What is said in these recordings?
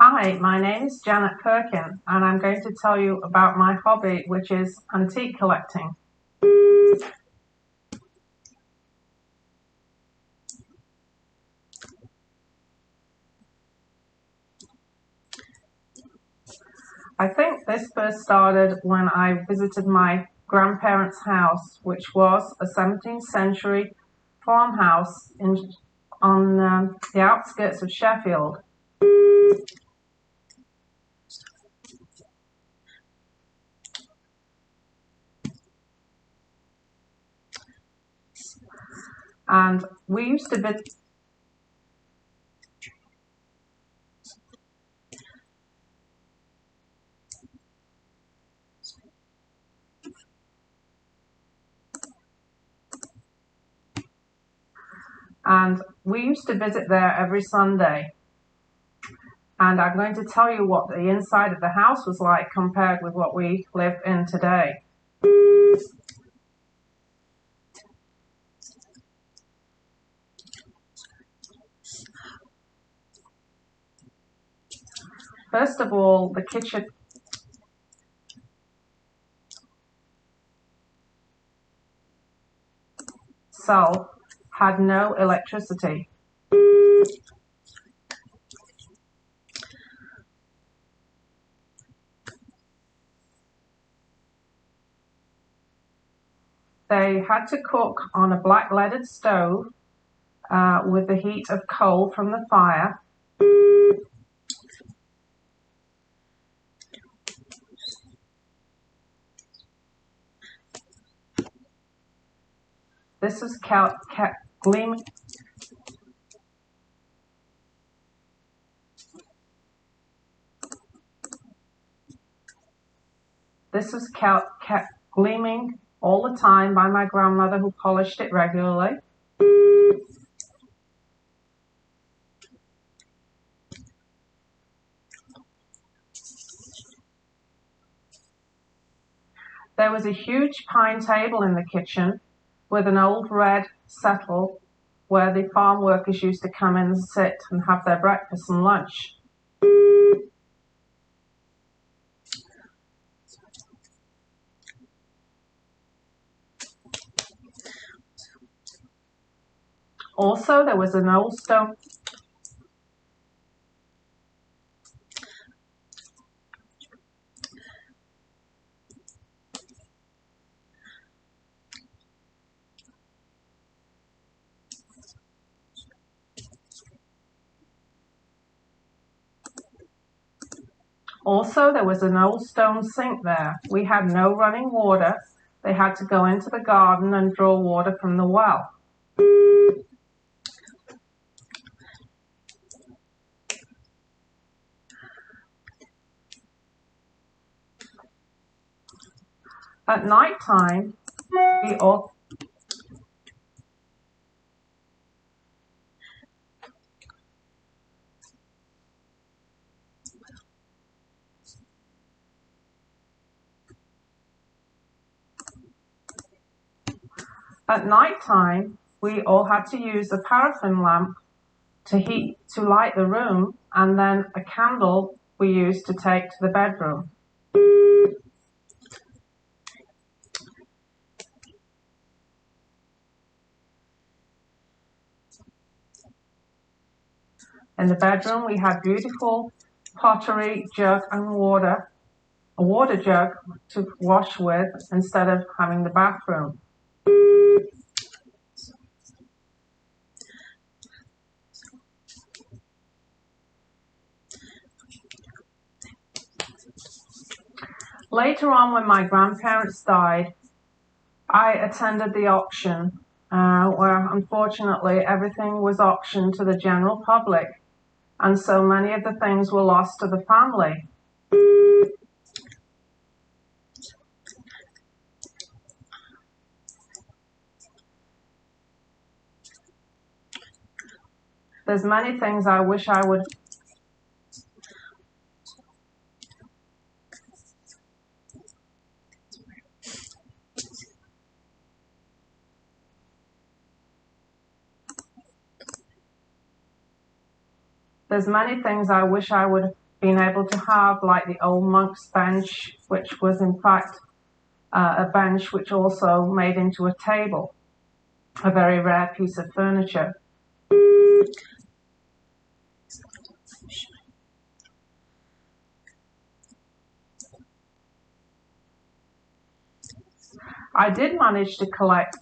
Hi, my name is Janet Perkin, and I'm going to tell you about my hobby, which is antique collecting. I think this first started when I visited my grandparents' house, which was a 17th century farmhouse on the outskirts of Sheffield. And we used to visit. And we used to visit there every Sunday. And I'm going to tell you what the inside of the house was like compared with what we live in today. First of all, the kitchen itself had no electricity. They had to cook on a black leaded stove with the heat of coal from the fire. This was kept gleaming. This was kept gleaming all the time by my grandmother, who polished it regularly. There was a huge pine table in the kitchen with an old red settle where the farm workers used to come in and sit and have their breakfast and lunch. Also, there was an old stone. Also, there was an old stone sink there. We had no running water. They had to go into the garden and draw water from the well. At night time, we all had to use a paraffin lamp to light the room, and then a candle we used to take to the bedroom. In the bedroom, we had beautiful pottery, jug, and water, a water jug to wash with instead of having the bathroom. Later on, when my grandparents died, I attended the auction, where unfortunately everything was auctioned to the general public, and so many of the things were lost to the family. There's many things I wish I would. There's many things I wish I would being able to have like the old monk's bench, which was in fact a bench which also made into a table, a very rare piece of furniture. I did manage to collect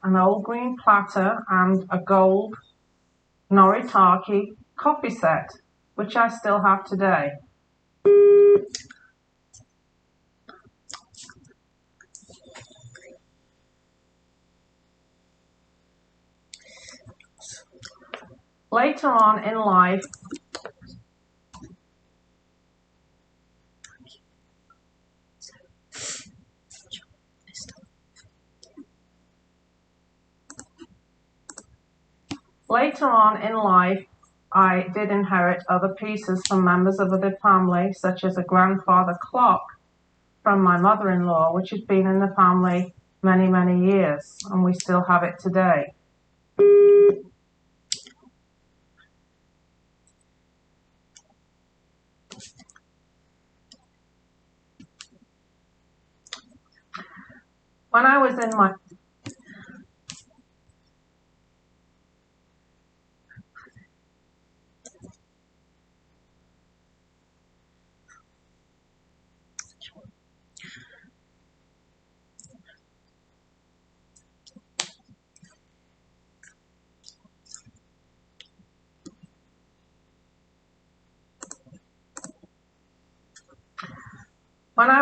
an old green platter and a gold Noritake coffee set, which I still have today. Later on in life, I did inherit other pieces from members of the family, such as a grandfather clock from my mother-in-law, which has been in the family many, many years, and we still have it today. When I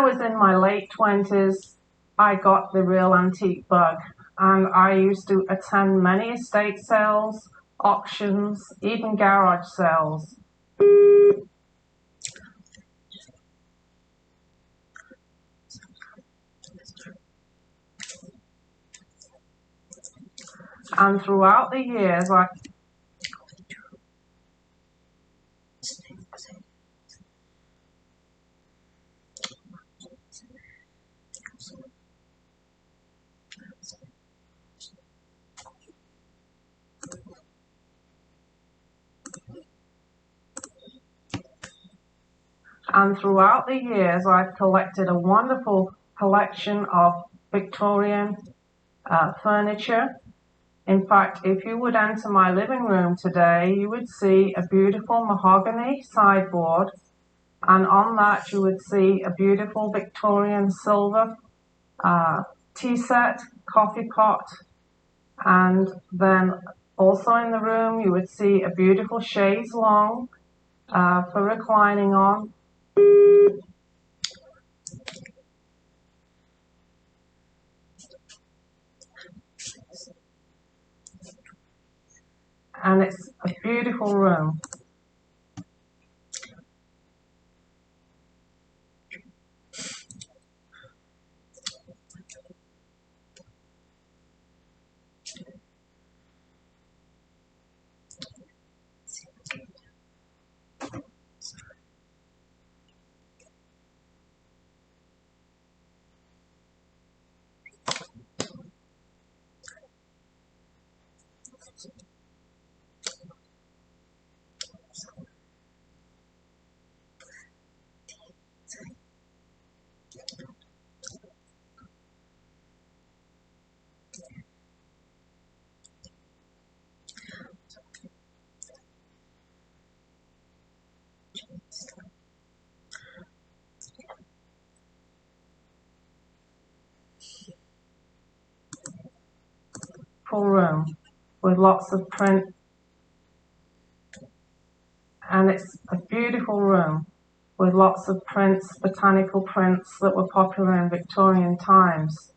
was in my late 20s, I got the real antique bug, and I used to attend many estate sales, auctions, even garage sales. And throughout the years, I've collected a wonderful collection of Victorian furniture. In fact, if you would enter my living room today, you would see a beautiful mahogany sideboard, and on that you would see a beautiful Victorian silver tea set, coffee pot, and then also in the room you would see a beautiful chaise longue for reclining on. And it's a beautiful room. Full room with lots of print, and it's a beautiful room with lots of prints, botanical prints that were popular in Victorian times.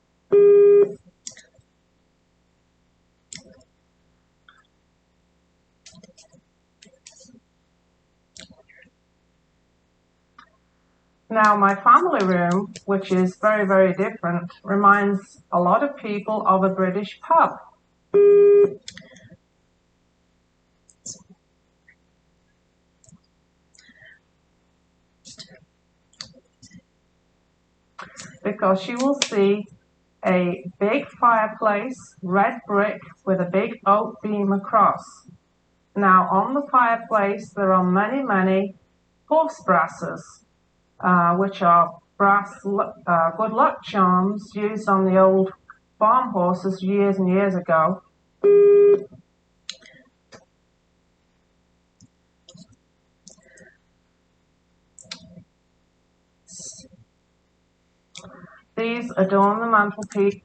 Now, my family room, which is very, very different, reminds a lot of people of a British pub. because you will see a big fireplace, red brick, with a big oak beam across. Now, on the fireplace, there are many, many horse brasses, which are brass good luck charms used on the old farm horses years and years ago. These adorn the mantelpiece.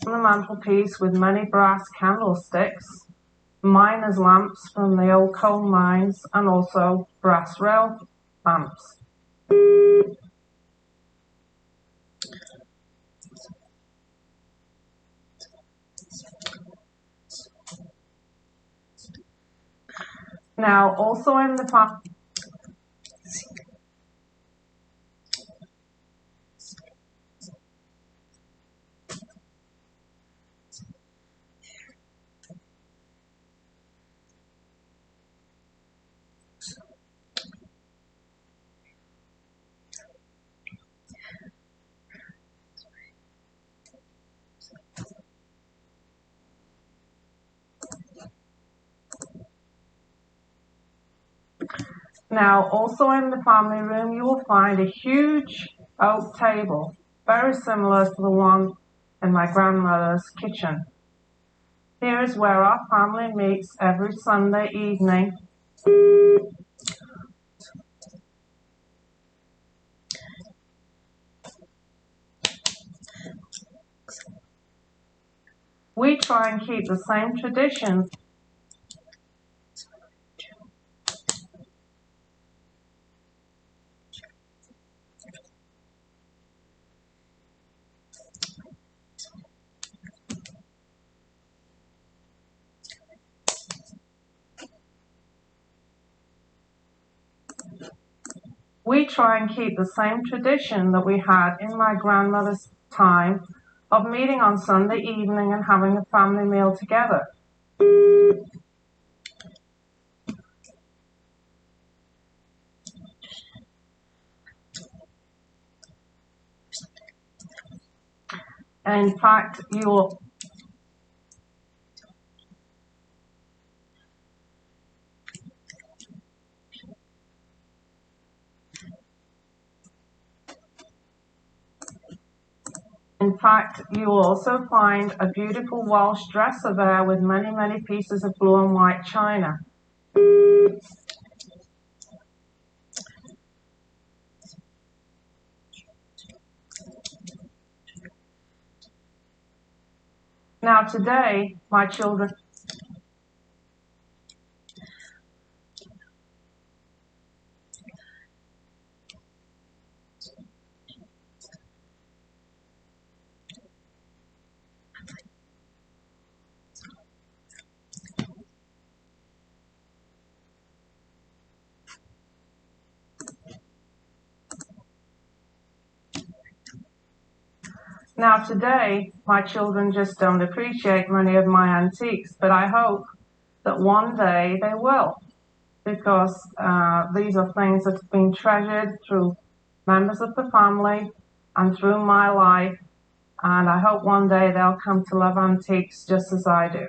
On the mantelpiece with many brass candlesticks, miners' lamps from the old coal mines, and also brass rail lamps. Now, also in the family room, you will find a huge oak table, very similar to the one in my grandmother's kitchen. Here is where our family meets every Sunday evening. We try and keep the same tradition. We try and keep the same tradition that we had in my grandmother's time of meeting on Sunday evening and having a family meal together. In fact, you will also find a beautiful Welsh dresser there with many, many pieces of blue and white china. Now today, my children... Now today, my children just don't appreciate many of my antiques, but I hope that one day they will, because these are things that have been treasured through members of the family and through my life, and I hope one day they'll come to love antiques just as I do.